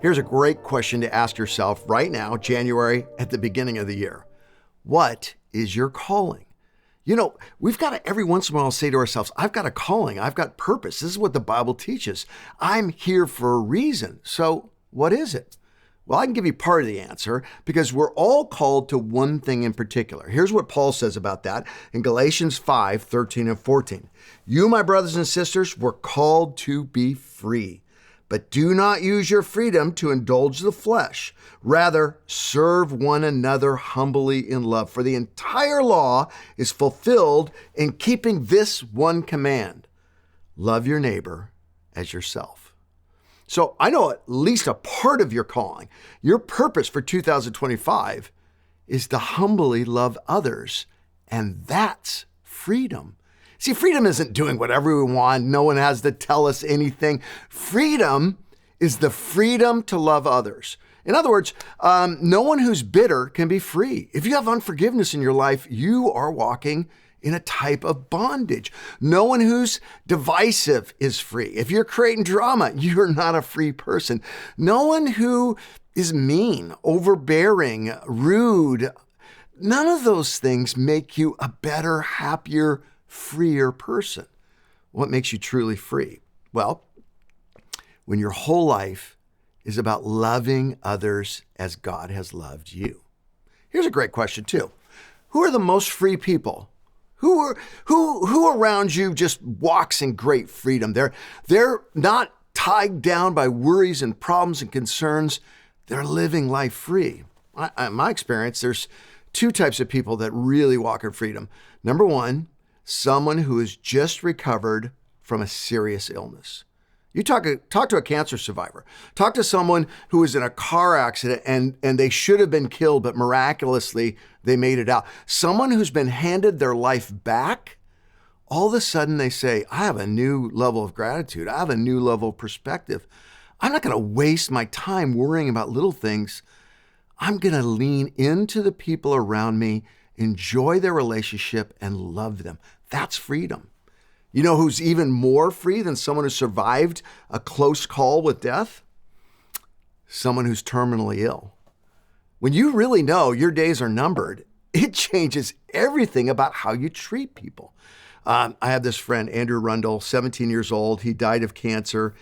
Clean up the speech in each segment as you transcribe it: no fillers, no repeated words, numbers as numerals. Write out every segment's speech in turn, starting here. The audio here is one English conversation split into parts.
Here's a great question to ask yourself right now, January, at the beginning of the year. What is your calling? You know, we've got to every once in a while say to ourselves, I've got a calling, I've got purpose. This is what the Bible teaches. I'm here for a reason. So what is it? Well, I can give you part of the answer because we're all called to one thing in particular. Here's what Paul says about that in Galatians 5:13 and 14. You, my brothers and sisters, were called to be free. But do not use your freedom to indulge the flesh. Rather, serve one another humbly in love. For the entire law is fulfilled in keeping this one command: love your neighbor as yourself. So I know at least a part of your calling, your purpose for 2025 is to humbly love others. And that's freedom. See, freedom isn't doing whatever we want. No one has to tell us anything. Freedom is the freedom to love others. In other words, no one who's bitter can be free. If you have unforgiveness in your life, you are walking in a type of bondage. No one who's divisive is free. If you're creating drama, you're not a free person. No one who is mean, overbearing, rude, none of those things make you a better, happier, freer person. What makes you truly free? Well, when your whole life is about loving others as God has loved you. Here's a great question too. Who are the most free people? Who around you just walks in great freedom? They're not tied down by worries and problems and concerns. They're living life free. In my experience, there's two types of people that really walk in freedom. Number one, someone who has just recovered from a serious illness. You talk to a cancer survivor. Talk to someone who was in a car accident and they should have been killed, but miraculously they made it out. Someone who's been handed their life back, all of a sudden they say, I have a new level of gratitude. I have a new level of perspective. I'm not going to waste my time worrying about little things. I'm going to lean into the people around me, enjoy their relationship, and love them. That's freedom. You know who's even more free than someone who survived a close call with death? Someone who's terminally ill. When you really know your days are numbered, it changes everything about how you treat people. I have this friend, Andrew Rundle, 17 years old. He died of cancer.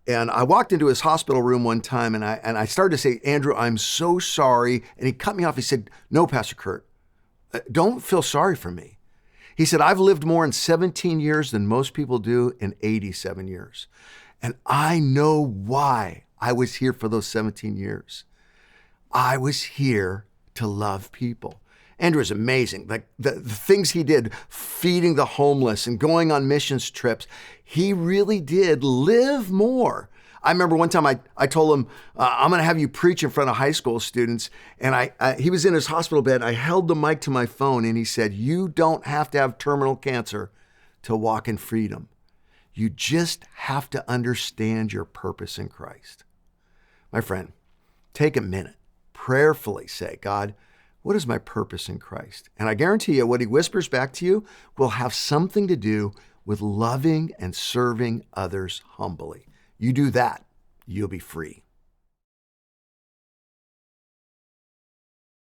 And I walked into his hospital room one time and I started to say, Andrew, I'm so sorry. And he cut me off. He said, no, Pastor Kurt, don't feel sorry for me. He said, I've lived more in 17 years than most people do in 87 years. And I know why I was here for those 17 years. I was here to love people. Andrew is amazing. Like the things he did, feeding the homeless and going on missions trips, he really did live more. I remember one time I told him, I'm going to have you preach in front of high school students. And he was in his hospital bed. I held the mic to my phone and he said, you don't have to have terminal cancer to walk in freedom. You just have to understand your purpose in Christ. My friend, take a minute, prayerfully say, God, what is my purpose in Christ? And I guarantee you what he whispers back to you will have something to do with loving and serving others humbly. You do that, you'll be free.